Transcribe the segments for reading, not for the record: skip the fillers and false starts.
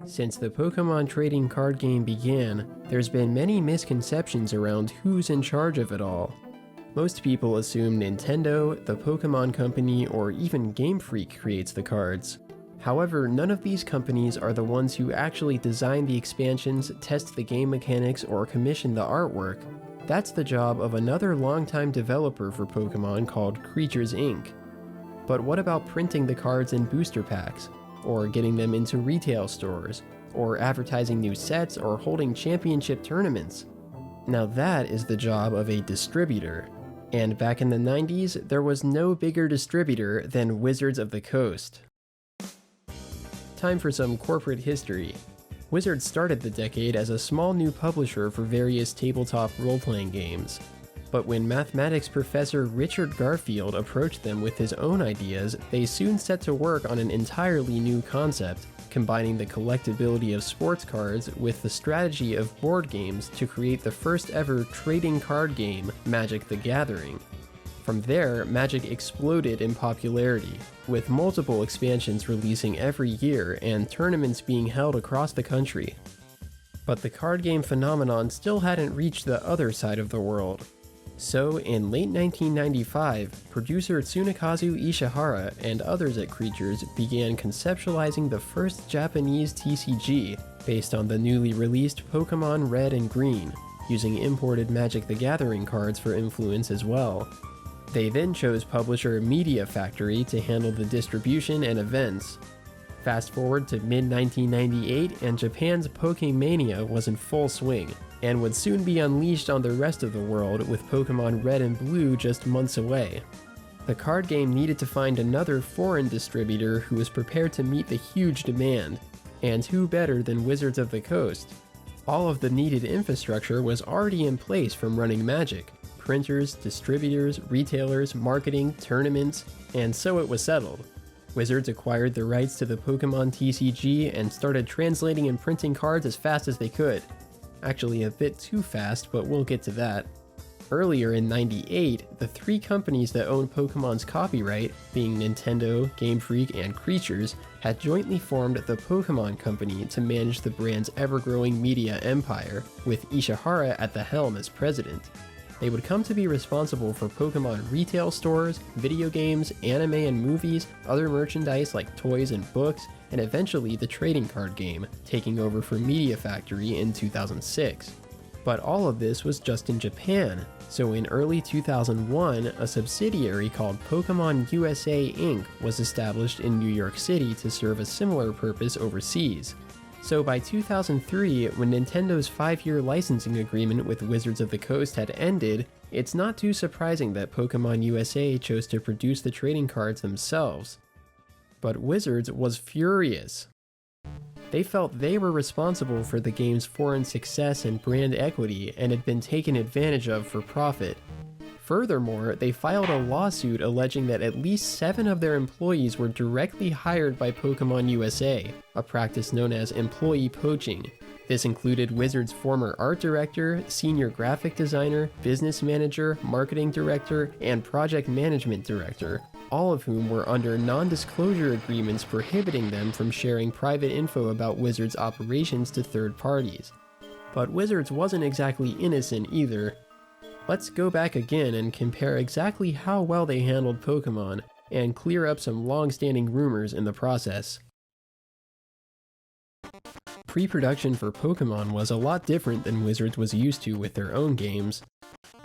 Since the Pokemon trading card game began, there's been many misconceptions around who's in charge of it all. Most people assume Nintendo, the Pokemon Company, or even Game Freak creates the cards. However, none of these companies are the ones who actually design the expansions, test the game mechanics, or commission the artwork. That's the job of another longtime developer for Pokemon called Creatures Inc. But what about printing the cards in booster packs? Or getting them into retail stores? Or advertising new sets or holding championship tournaments? Now that is the job of a distributor. And back in the 90s, there was no bigger distributor than Wizards of the Coast. Time for some corporate history. Wizards started the decade as a small new publisher for various tabletop role-playing games. But when mathematics professor Richard Garfield approached them with his own ideas, they soon set to work on an entirely new concept, combining the collectability of sports cards with the strategy of board games to create the first ever trading card game, Magic the Gathering. From there, Magic exploded in popularity, with multiple expansions releasing every year and tournaments being held across the country. But the card game phenomenon still hadn't reached the other side of the world. So, in late 1995, producer Tsunekazu Ishihara and others at Creatures began conceptualizing the first Japanese TCG based on the newly released Pokemon Red and Green, using imported Magic the Gathering cards for influence as well. They then chose publisher Media Factory to handle the distribution and events. Fast forward to mid-1998 and Japan's Pokemania was in full swing, and would soon be unleashed on the rest of the world with Pokemon Red and Blue just months away. The card game needed to find another foreign distributor who was prepared to meet the huge demand, and who better than Wizards of the Coast? All of the needed infrastructure was already in place from running Magic: printers, distributors, retailers, marketing, tournaments, and so it was settled. Wizards acquired the rights to the Pokemon TCG and started translating and printing cards as fast as they could. Actually a bit too fast, but we'll get to that. Earlier in '98, the three companies that owned Pokemon's copyright, being Nintendo, Game Freak, and Creatures, had jointly formed the Pokemon Company to manage the brand's ever-growing media empire, with Ishihara at the helm as president. They would come to be responsible for Pokemon retail stores, video games, anime and movies, other merchandise like toys and books, and eventually the trading card game, taking over for Media Factory in 2006. But all of this was just in Japan, so in early 2001, a subsidiary called Pokemon USA Inc. was established in New York City to serve a similar purpose overseas. So by 2003, when Nintendo's 5-year licensing agreement with Wizards of the Coast had ended, it's not too surprising that Pokemon USA chose to produce the trading cards themselves. But Wizards was furious. They felt they were responsible for the game's foreign success and brand equity and had been taken advantage of for profit. Furthermore, they filed a lawsuit alleging that at least 7 of their employees were directly hired by Pokemon USA, a practice known as employee poaching. This included Wizards' former art director, senior graphic designer, business manager, marketing director, and project management director, all of whom were under non-disclosure agreements prohibiting them from sharing private info about Wizards' operations to third parties. But Wizards wasn't exactly innocent either. Let's go back again and compare exactly how well they handled Pokemon, and clear up some long-standing rumors in the process. Pre-production for Pokemon was a lot different than Wizards was used to with their own games.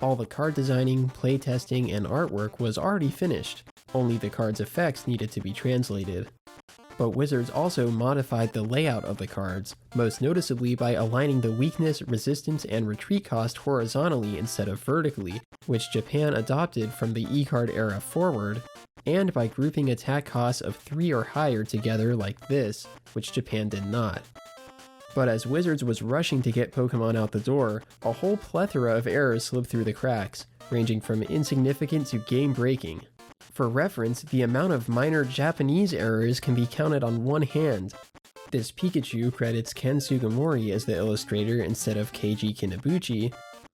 All the card designing, playtesting, and artwork was already finished, only the cards' effects needed to be translated. But Wizards also modified the layout of the cards, most noticeably by aligning the weakness, resistance, and retreat cost horizontally instead of vertically, which Japan adopted from the E-card era forward, and by grouping attack costs of 3 or higher together like this, which Japan did not. But as Wizards was rushing to get Pokemon out the door, a whole plethora of errors slipped through the cracks, ranging from insignificant to game-breaking. For reference, the amount of minor Japanese errors can be counted on one hand. This Pikachu credits Ken Sugimori as the illustrator instead of Keiji Kinabuchi,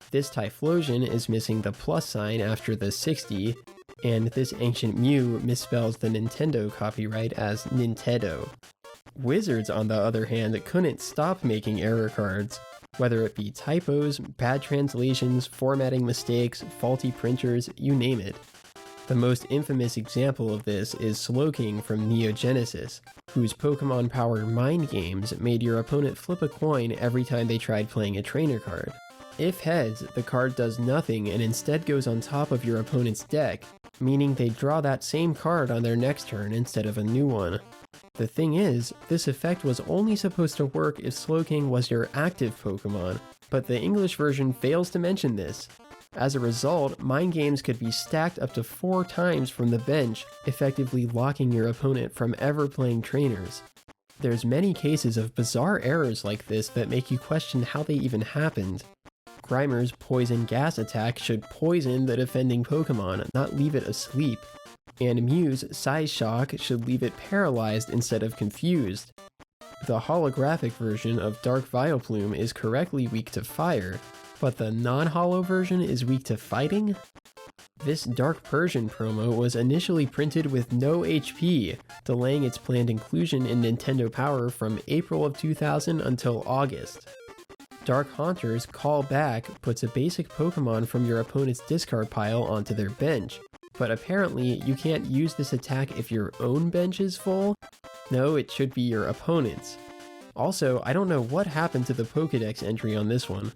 this Typhlosion is missing the plus sign after the 60, and this Ancient Mew misspells the Nintendo copyright as Nintedo. Wizards, on the other hand, couldn't stop making error cards. Whether it be typos, bad translations, formatting mistakes, faulty printers, you name it. The most infamous example of this is Slowking from Neo Genesis, whose Pokemon Power mind games made your opponent flip a coin every time they tried playing a trainer card. If heads, the card does nothing and instead goes on top of your opponent's deck, meaning they draw that same card on their next turn instead of a new one. The thing is, this effect was only supposed to work if Slowking was your active Pokemon, but the English version fails to mention this. As a result, mind games could be stacked up to 4 times from the bench, effectively locking your opponent from ever playing trainers. There's many cases of bizarre errors like this that make you question how they even happened. Grimer's Poison Gas attack should poison the defending Pokemon, not leave it asleep. And Mew's Size Shock should leave it paralyzed instead of confused. The holographic version of Dark Vileplume is correctly weak to fire, but the non-holo version is weak to fighting? This Dark Persian promo was initially printed with no HP, delaying its planned inclusion in Nintendo Power from April of 2000 until August. Dark Haunter's Call Back puts a basic Pokemon from your opponent's discard pile onto their bench, but apparently you can't use this attack if your own bench is full? No, it should be your opponent's. Also, I don't know what happened to the Pokédex entry on this one.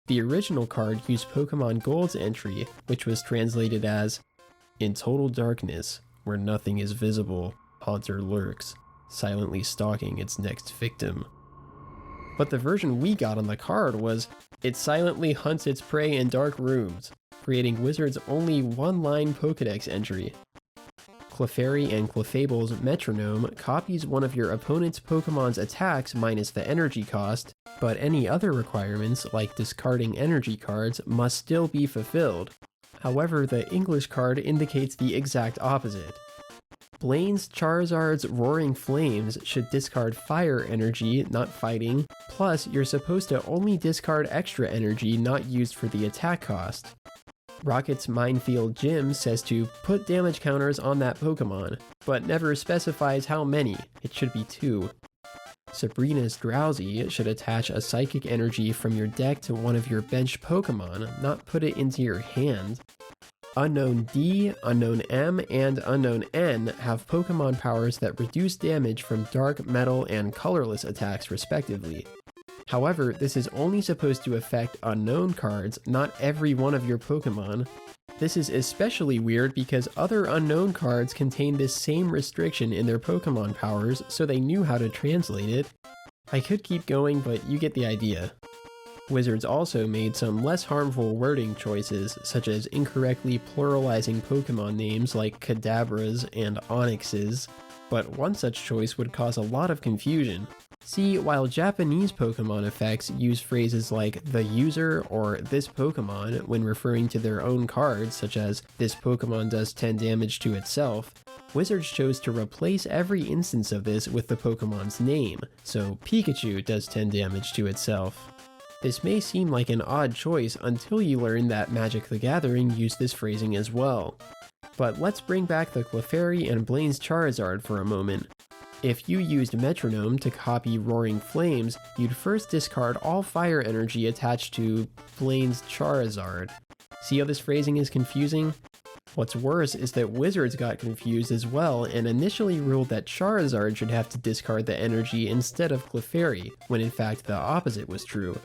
The original card used Pokemon Gold's entry, which was translated as, "In total darkness, where nothing is visible, Haunter lurks, silently stalking its next victim." But the version we got on the card was, "It silently hunts its prey in dark rooms," creating Wizards' only one-line Pokédex entry. Clefairy and Clefable's Metronome copies one of your opponent's Pokemon's attacks minus the energy cost, but any other requirements, like discarding energy cards, must still be fulfilled. However, the English card indicates the exact opposite. Blaine's Charizard's Roaring Flames should discard fire energy, not fighting, plus you're supposed to only discard extra energy not used for the attack cost. Rocket's Minefield Gym says to put damage counters on that Pokemon, but never specifies how many, it should be 2. Sabrina's Drowsy should attach a psychic energy from your deck to one of your bench Pokemon, not put it into your hand. Unknown D, Unknown M, and Unknown N have Pokemon powers that reduce damage from dark, metal, and colorless attacks respectively. However, this is only supposed to affect unknown cards, not every one of your Pokemon. This is especially weird because other unknown cards contain this same restriction in their Pokemon powers, so they knew how to translate it. I could keep going, but you get the idea. Wizards also made some less harmful wording choices, such as incorrectly pluralizing Pokemon names like Kadabras and Onyxes, but one such choice would cause a lot of confusion. See, while Japanese Pokemon effects use phrases like the user or this Pokemon when referring to their own cards, such as this Pokemon does 10 damage to itself, Wizards chose to replace every instance of this with the Pokemon's name, so Pikachu does 10 damage to itself. This may seem like an odd choice until you learn that Magic the Gathering used this phrasing as well. But let's bring back the Clefairy and Blaine's Charizard for a moment. If you used Metronome to copy Roaring Flames, you'd first discard all fire energy attached to Blaine's Charizard. See how this phrasing is confusing? What's worse is that Wizards got confused as well and initially ruled that Charizard should have to discard the energy instead of Clefairy, when in fact the opposite was true.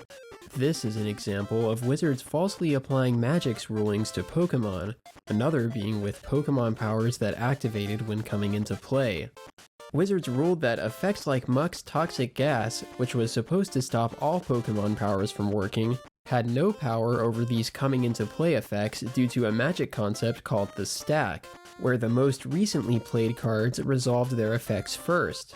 This is an example of Wizards falsely applying Magic's rulings to Pokemon, another being with Pokemon powers that activated when coming into play. Wizards ruled that effects like Muck's Toxic Gas, which was supposed to stop all Pokemon powers from working, had no power over these coming into play effects due to a Magic concept called the stack, where the most recently played cards resolved their effects first.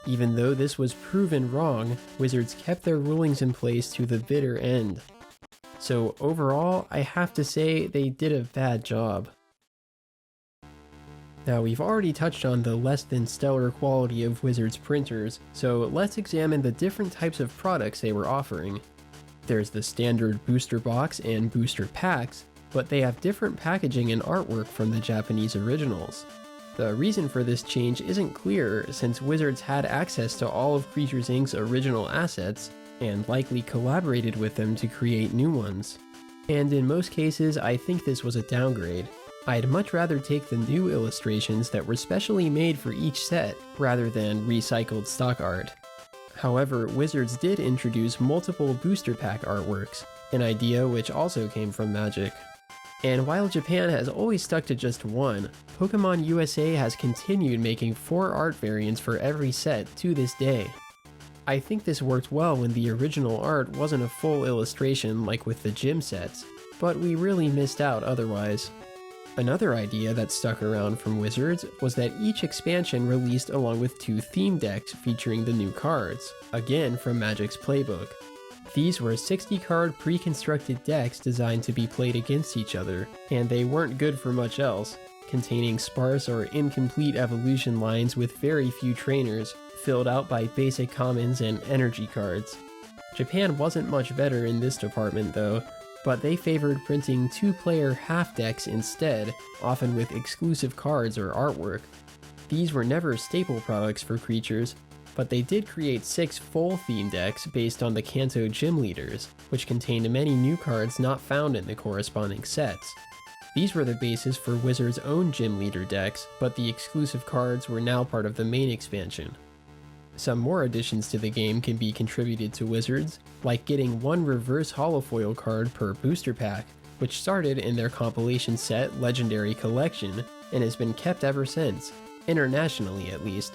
Even though this was proven wrong, Wizards kept their rulings in place to the bitter end. So overall, I have to say they did a bad job. Now, we've already touched on the less than stellar quality of Wizards printers, so let's examine the different types of products they were offering. There's the standard booster box and booster packs, but they have different packaging and artwork from the Japanese originals. The reason for this change isn't clear, since Wizards had access to all of Creatures Inc.'s original assets, and likely collaborated with them to create new ones. And in most cases, I think this was a downgrade. I'd much rather take the new illustrations that were specially made for each set, rather than recycled stock art. However, Wizards did introduce multiple booster pack artworks, an idea which also came from Magic. And while Japan has always stuck to just one, Pokemon USA has continued making 4 art variants for every set to this day. I think this worked well when the original art wasn't a full illustration like with the gym sets, but we really missed out otherwise. Another idea that stuck around from Wizards was that each expansion released along with 2 theme decks featuring the new cards, again from Magic's playbook. These were 60-card pre-constructed decks designed to be played against each other, and they weren't good for much else, containing sparse or incomplete evolution lines with very few trainers, filled out by basic commons and energy cards. Japan wasn't much better in this department though, but they favored printing 2-player half decks instead, often with exclusive cards or artwork. These were never staple products for Creatures, but they did create 6 full theme decks based on the Kanto Gym Leaders, which contained many new cards not found in the corresponding sets. These were the basis for Wizards' own Gym Leader decks, but the exclusive cards were now part of the main expansion. Some more additions to the game can be contributed to Wizards, like getting 1 reverse holofoil card per booster pack, which started in their compilation set Legendary Collection and has been kept ever since, internationally at least.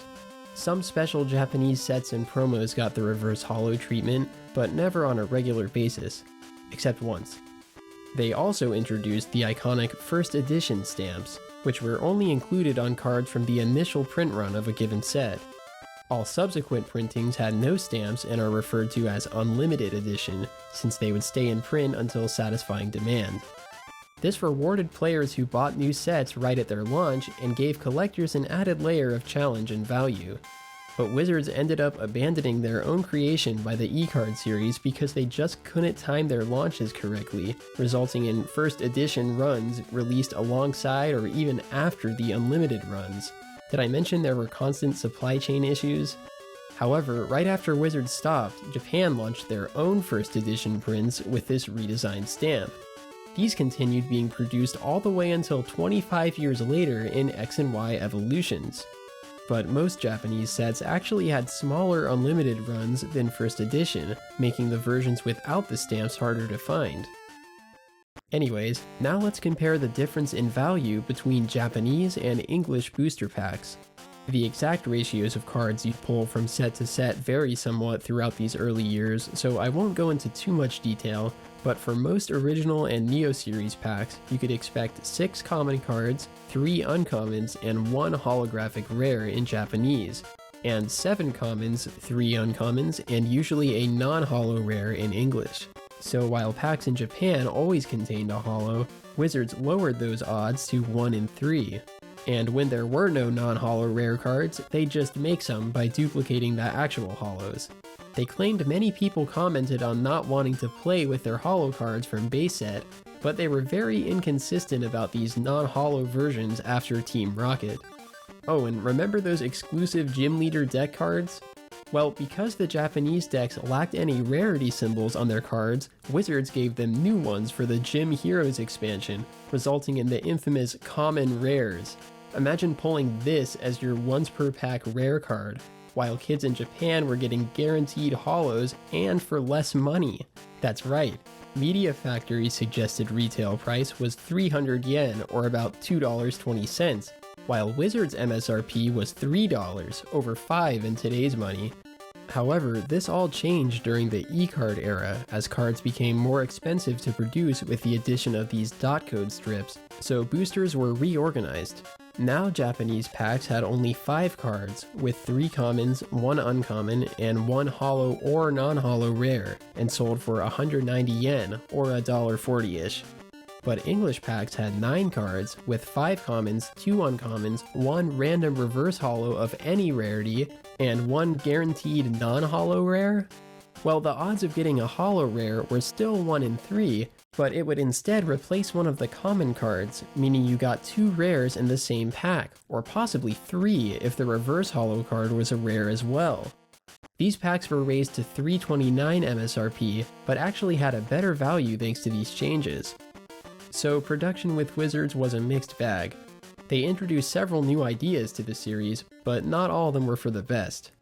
Some special Japanese sets and promos got the reverse holo treatment, but never on a regular basis, except once. They also introduced the iconic first edition stamps, which were only included on cards from the initial print run of a given set. All subsequent printings had no stamps and are referred to as unlimited edition, since they would stay in print until satisfying demand. This rewarded players who bought new sets right at their launch and gave collectors an added layer of challenge and value. But Wizards ended up abandoning their own creation by the E-Card series because they just couldn't time their launches correctly, resulting in first edition runs released alongside or even after the unlimited runs. Did I mention there were constant supply chain issues? However, right after Wizards stopped, Japan launched their own first edition prints with this redesigned stamp. These continued being produced all the way until 25 years later in X and Y evolutions. But most Japanese sets actually had smaller unlimited runs than first edition, making the versions without the stamps harder to find. Anyways, now let's compare the difference in value between Japanese and English booster packs. The exact ratios of cards you pull from set to set vary somewhat throughout these early years, so I won't go into too much detail, but for most original and Neo Series packs, you could expect 6 common cards, 3 uncommons, and 1 holographic rare in Japanese, and 7 commons, 3 uncommons, and usually a non-holo rare in English. So while packs in Japan always contained a holo, Wizards lowered those odds to 1 in 3. And when there were no non-holo rare cards, they'd just make some by duplicating the actual holos. They claimed many people commented on not wanting to play with their holo cards from base set, but they were very inconsistent about these non-holo versions after Team Rocket. Oh, and remember those exclusive Gym Leader deck cards? Well, because the Japanese decks lacked any rarity symbols on their cards, Wizards gave them new ones for the Gym Heroes expansion, resulting in the infamous Common Rares. Imagine pulling this as your once per pack rare card, while kids in Japan were getting guaranteed holos and for less money. That's right, Media Factory's suggested retail price was 300 yen or about $2.20, while Wizards' MSRP was $3, over $5 in today's money. However, this all changed during the E-Card era as cards became more expensive to produce with the addition of these dot code strips, so boosters were reorganized. Now Japanese packs had only 5 cards, with 3 commons, 1 uncommon, and 1 holo or non-holo rare, and sold for 190 yen, or $1.40-ish. But English packs had 9 cards, with 5 commons, 2 uncommons, 1 random reverse holo of any rarity, and 1 guaranteed non-holo rare? Well, the odds of getting a holo rare were still 1 in 3, but it would instead replace one of the common cards, meaning you got 2 rares in the same pack, or possibly 3 if the reverse holo card was a rare as well. These packs were raised to $329 MSRP, but actually had a better value thanks to these changes. So production with Wizards was a mixed bag. They introduced several new ideas to the series, but not all of them were for the best.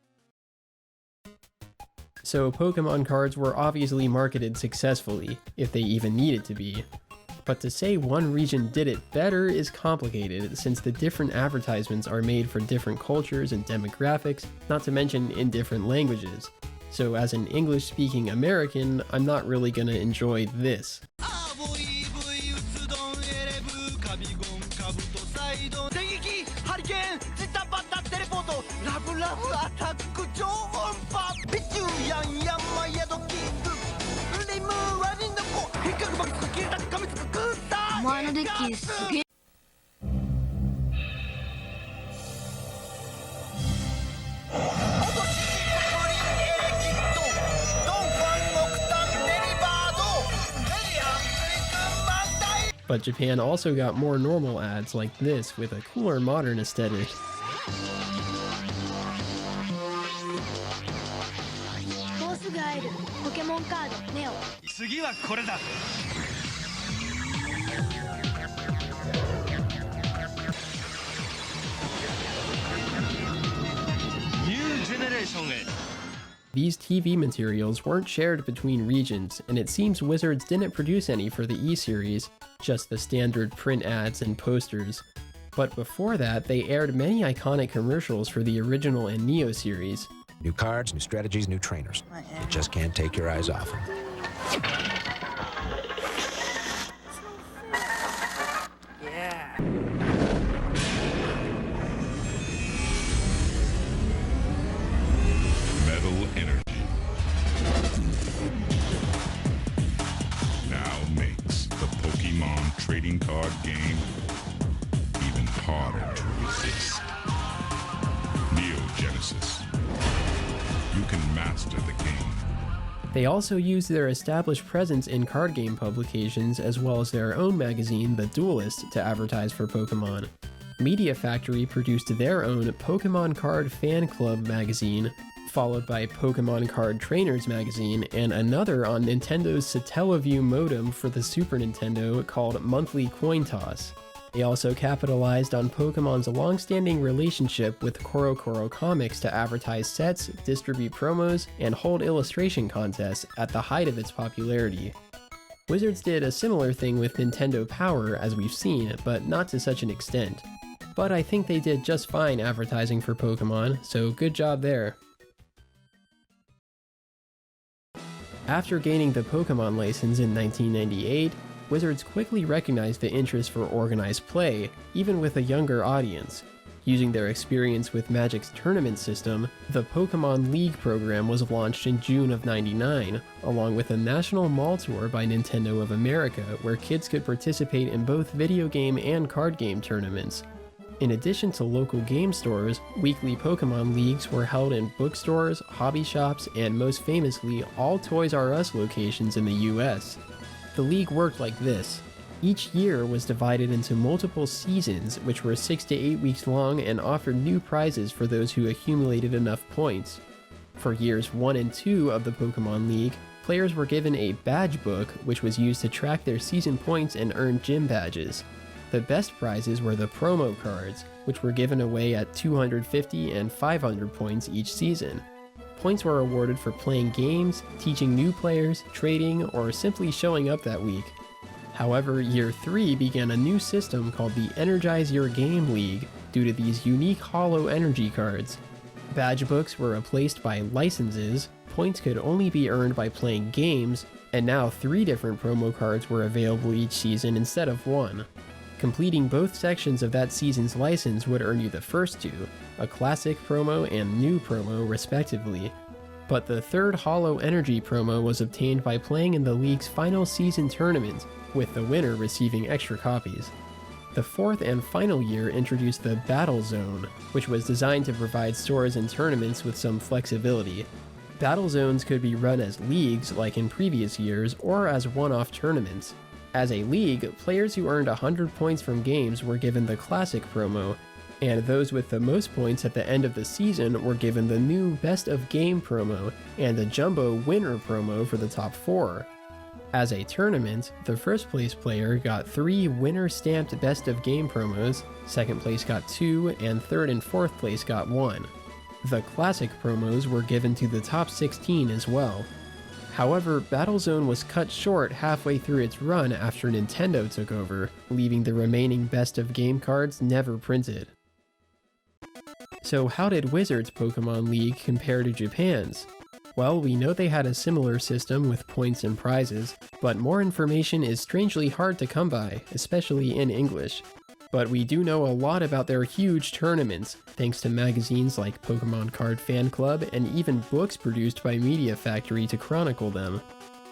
So Pokemon cards were obviously marketed successfully, if they even needed to be. But to say one region did it better is complicated, since the different advertisements are made for different cultures and demographics, not to mention in different languages. So as an English-speaking American, I'm not really gonna enjoy this. But Japan also got more normal ads like this with a cooler modern aesthetic. These TV materials weren't shared between regions, and it seems Wizards didn't produce any for the E-Series, just the standard print ads and posters. But before that, they aired many iconic commercials for the original and Neo series. New cards, new strategies, new trainers. You just can't take your eyes off them. Yeah. Metal Energy now makes the Pokemon trading card game even harder to resist. Neo Genesis. You can master the game. They also used their established presence in card game publications as well as their own magazine, The Duelist, to advertise for Pokemon. Media Factory produced their own Pokemon Card Fan Club magazine, followed by Pokemon Card Trainers magazine, and another on Nintendo's Satellaview modem for the Super Nintendo called Monthly Coin Toss. They also capitalized on Pokemon's long-standing relationship with CoroCoro Comics to advertise sets, distribute promos, and hold illustration contests at the height of its popularity. Wizards did a similar thing with Nintendo Power, as we've seen, but not to such an extent. But I think they did just fine advertising for Pokemon, so good job there. After gaining the Pokemon license in 1998, Wizards quickly recognized the interest for organized play, even with a younger audience. Using their experience with Magic's tournament system, the Pokemon League program was launched in June of '99, along with a national mall tour by Nintendo of America where kids could participate in both video game and card game tournaments. In addition to local game stores, weekly Pokemon Leagues were held in bookstores, hobby shops, and most famously, all Toys R Us locations in the US. The league worked like this. Each year was divided into multiple seasons, which were 6 to 8 weeks long and offered new prizes for those who accumulated enough points. For years 1 and 2 of the Pokemon League, players were given a badge book, which was used to track their season points and earn gym badges. The best prizes were the promo cards, which were given away at 250 and 500 points each season. Points were awarded for playing games, teaching new players, trading, or simply showing up that week. However, Year 3 began a new system called the Energize Your Game League due to these unique Holo Energy cards. Badge books were replaced by licenses, points could only be earned by playing games, and now 3 different promo cards were available each season instead of 1. Completing both sections of that season's license would earn you the first 2, a classic promo and new promo respectively. But the third Holo Energy promo was obtained by playing in the league's final season tournament, with the winner receiving extra copies. The fourth and final year introduced the Battle Zone, which was designed to provide stores and tournaments with some flexibility. Battle zones could be run as leagues like in previous years, or as one-off tournaments. As a league, players who earned 100 points from games were given the Classic promo, and those with the most points at the end of the season were given the new Best of Game promo and the Jumbo Winner promo for the top 4. As a tournament, the first place player got 3 winner-stamped Best of Game promos, second place got 2, and third and fourth place got 1. The Classic promos were given to the top 16 as well. However, Battlezone was cut short halfway through its run after Nintendo took over, leaving the remaining Best of Game cards never printed. So how did Wizards' Pokemon League compare to Japan's? Well, we know they had a similar system with points and prizes, but more information is strangely hard to come by, especially in English. But we do know a lot about their huge tournaments, thanks to magazines like Pokemon Card Fan Club and even books produced by Media Factory to chronicle them.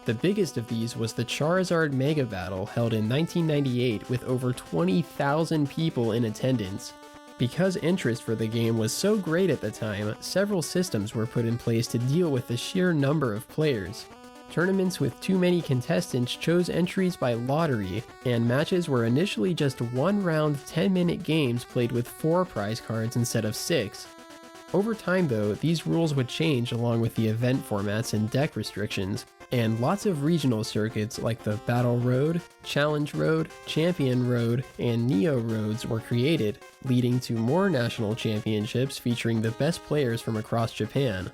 The biggest of these was the Charizard Mega Battle held in 1998 with over 20,000 people in attendance. Because interest for the game was so great at the time, several systems were put in place to deal with the sheer number of players. Tournaments with too many contestants chose entries by lottery, and matches were initially just one-round 10-minute games played with 4 prize cards instead of 6. Over time though, these rules would change along with the event formats and deck restrictions, and lots of regional circuits like the Battle Road, Challenge Road, Champion Road, and Neo Roads were created, leading to more national championships featuring the best players from across Japan.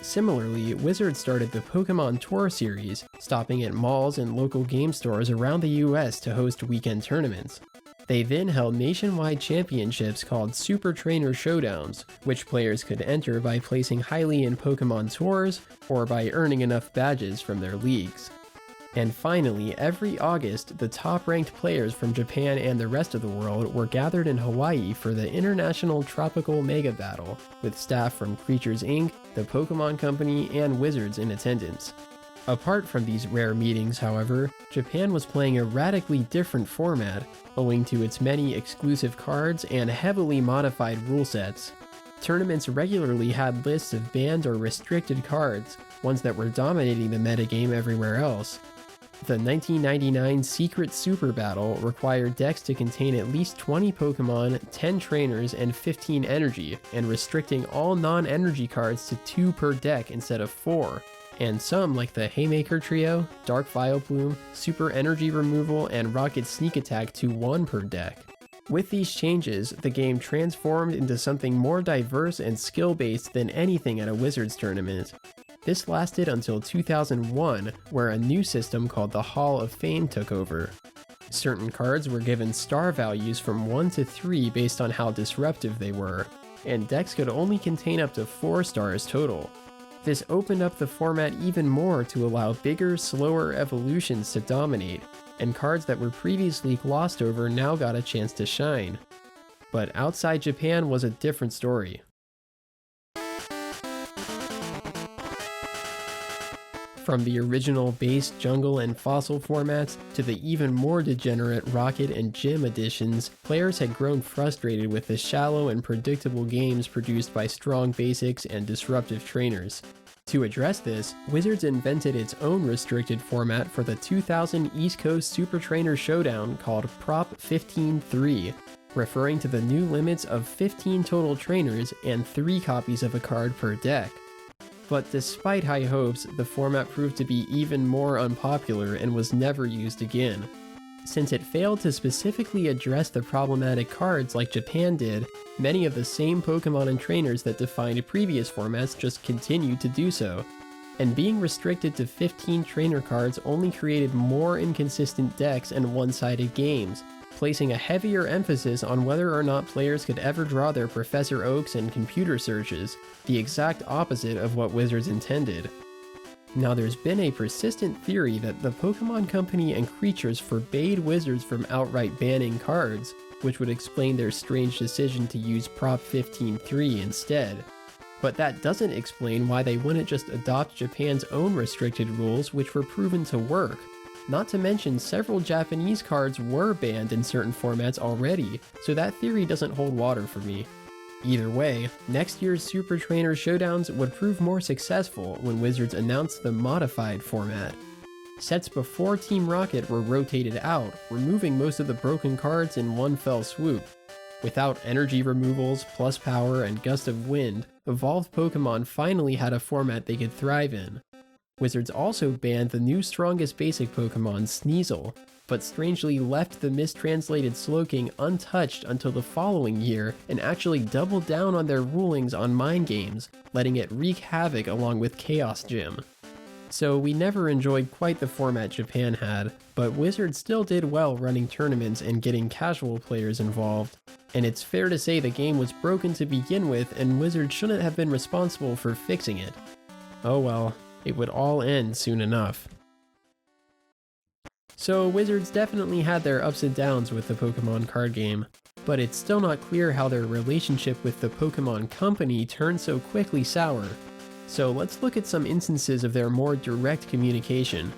Similarly, Wizards started the Pokemon Tour series, stopping at malls and local game stores around the US to host weekend tournaments. They then held nationwide championships called Super Trainer Showdowns, which players could enter by placing highly in Pokemon tours or by earning enough badges from their leagues. And finally, every August, the top-ranked players from Japan and the rest of the world were gathered in Hawaii for the International Tropical Mega Battle, with staff from Creatures Inc., the Pokemon Company, and Wizards in attendance. Apart from these rare meetings, however, Japan was playing a radically different format, owing to its many exclusive cards and heavily modified rule sets. Tournaments regularly had lists of banned or restricted cards, ones that were dominating the metagame everywhere else. The 1999 Secret Super Battle required decks to contain at least 20 Pokemon, 10 trainers, and 15 energy, and restricting all non-energy cards to 2 per deck instead of 4, and some like the Haymaker Trio, Dark Vileplume, Super Energy Removal, and Rocket Sneak Attack to 1 per deck. With these changes, the game transformed into something more diverse and skill-based than anything at a Wizards tournament. This lasted until 2001, where a new system called the Hall of Fame took over. Certain cards were given star values from 1 to 3 based on how disruptive they were, and decks could only contain up to 4 stars total. This opened up the format even more to allow bigger, slower evolutions to dominate, and cards that were previously glossed over now got a chance to shine. But outside Japan was a different story. From the original base, jungle, and fossil formats to the even more degenerate rocket and gym editions, players had grown frustrated with the shallow and predictable games produced by strong basics and disruptive trainers. To address this, Wizards invented its own restricted format for the 2000 East Coast Super Trainer Showdown called Prop 15-3, referring to the new limits of 15 total trainers and 3 copies of a card per deck. But despite high hopes, the format proved to be even more unpopular and was never used again. Since it failed to specifically address the problematic cards like Japan did, many of the same Pokemon and trainers that defined previous formats just continued to do so. And being restricted to 15 trainer cards only created more inconsistent decks and one-sided games, placing a heavier emphasis on whether or not players could ever draw their Professor Oaks and computer searches, the exact opposite of what Wizards intended. Now there's been a persistent theory that the Pokemon Company and Creatures forbade Wizards from outright banning cards, which would explain their strange decision to use Prop 15-3 instead. But that doesn't explain why they wouldn't just adopt Japan's own restricted rules, which were proven to work. Not to mention, several Japanese cards were banned in certain formats already, so that theory doesn't hold water for me. Either way, next year's Super Trainer Showdowns would prove more successful when Wizards announced the modified format. Sets before Team Rocket were rotated out, removing most of the broken cards in one fell swoop. Without energy removals, plus power, and gust of wind, evolved Pokemon finally had a format they could thrive in. Wizards also banned the new strongest basic Pokemon, Sneasel, but strangely left the mistranslated Slowking untouched until the following year and actually doubled down on their rulings on mind games, letting it wreak havoc along with Chaos Gym. So we never enjoyed quite the format Japan had, but Wizards still did well running tournaments and getting casual players involved. And it's fair to say the game was broken to begin with and Wizards shouldn't have been responsible for fixing it. Oh well, it would all end soon enough. So Wizards definitely had their ups and downs with the Pokemon card game, but it's still not clear how their relationship with the Pokemon Company turned so quickly sour. So let's look at some instances of their more direct communication.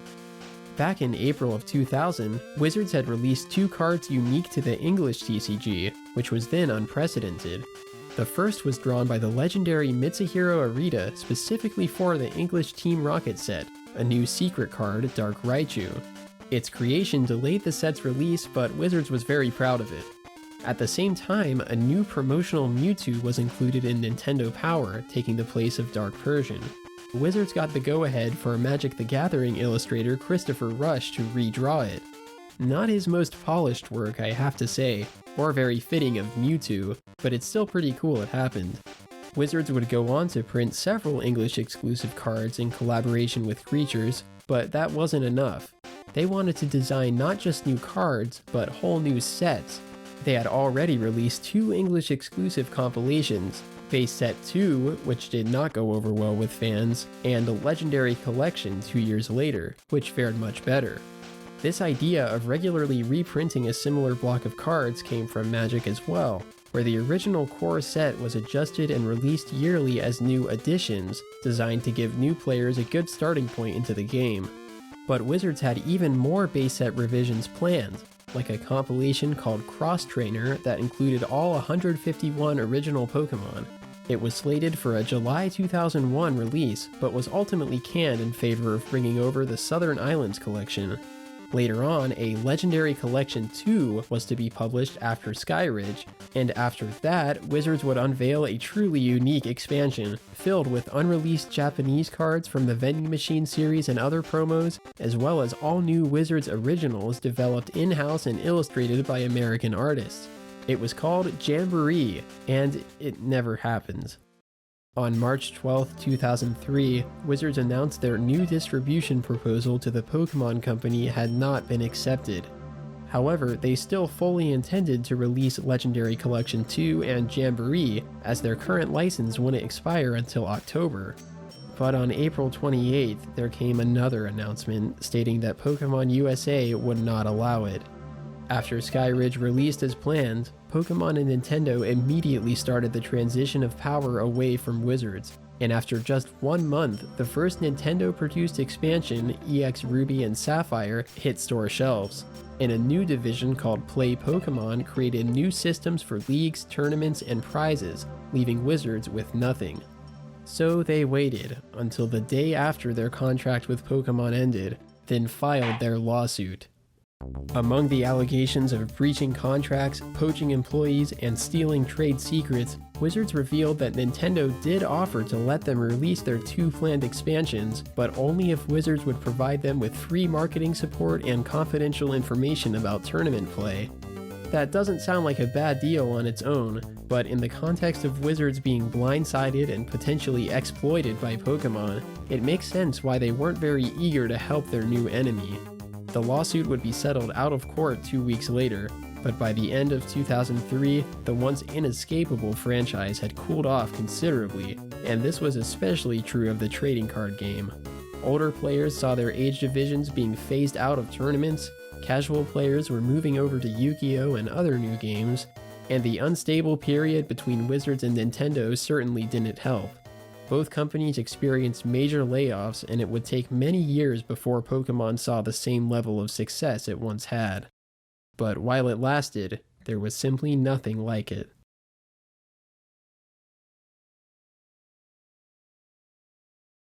Back in April of 2000, Wizards had released 2 cards unique to the English TCG, which was then unprecedented. The first was drawn by the legendary Mitsuhiro Arita specifically for the English Team Rocket set, a new secret card, Dark Raichu. Its creation delayed the set's release, but Wizards was very proud of it. At the same time, a new promotional Mewtwo was included in Nintendo Power, taking the place of Dark Persian. Wizards got the go-ahead for Magic the Gathering illustrator Christopher Rush to redraw it. Not his most polished work, I have to say, or very fitting of Mewtwo, but it's still pretty cool it happened. Wizards would go on to print several English exclusive cards in collaboration with Creatures, but that wasn't enough. They wanted to design not just new cards, but whole new sets. They had already released 2 English exclusive compilations, Base Set 2, which did not go over well with fans, and a Legendary Collection 2 years later, which fared much better. This idea of regularly reprinting a similar block of cards came from Magic as well, where the original core set was adjusted and released yearly as new editions, designed to give new players a good starting point into the game. But Wizards had even more base set revisions planned, like a compilation called Cross Trainer that included all 151 original Pokemon. It was slated for a July 2001 release, but was ultimately canned in favor of bringing over the Southern Islands collection. Later on, a Legendary Collection 2 was to be published after Skyridge, and after that, Wizards would unveil a truly unique expansion, filled with unreleased Japanese cards from the Vending Machine series and other promos, as well as all new Wizards originals developed in-house and illustrated by American artists. It was called Jamboree, and it never happened. On March 12, 2003, Wizards announced their new distribution proposal to the Pokemon Company had not been accepted. However, they still fully intended to release Legendary Collection 2 and Jamboree, as their current license wouldn't expire until October. But on April 28th, there came another announcement stating that Pokemon USA would not allow it. After Skyridge released as planned, Pokemon and Nintendo immediately started the transition of power away from Wizards, and after just 1 month, the first Nintendo-produced expansion, EX Ruby and Sapphire, hit store shelves, and a new division called Play Pokemon created new systems for leagues, tournaments, and prizes, leaving Wizards with nothing. So they waited until the day after their contract with Pokemon ended, then filed their lawsuit. Among the allegations of breaching contracts, poaching employees, and stealing trade secrets, Wizards revealed that Nintendo did offer to let them release their 2 planned expansions, but only if Wizards would provide them with free marketing support and confidential information about tournament play. That doesn't sound like a bad deal on its own, but in the context of Wizards being blindsided and potentially exploited by Pokemon, it makes sense why they weren't very eager to help their new enemy. The lawsuit would be settled out of court 2 weeks later, but by the end of 2003, the once inescapable franchise had cooled off considerably, and this was especially true of the trading card game. Older players saw their age divisions being phased out of tournaments, casual players were moving over to Yu-Gi-Oh! And other new games, and the unstable period between Wizards and Nintendo certainly didn't help. Both companies experienced major layoffs, and it would take many years before Pokemon saw the same level of success it once had. But while it lasted, there was simply nothing like it.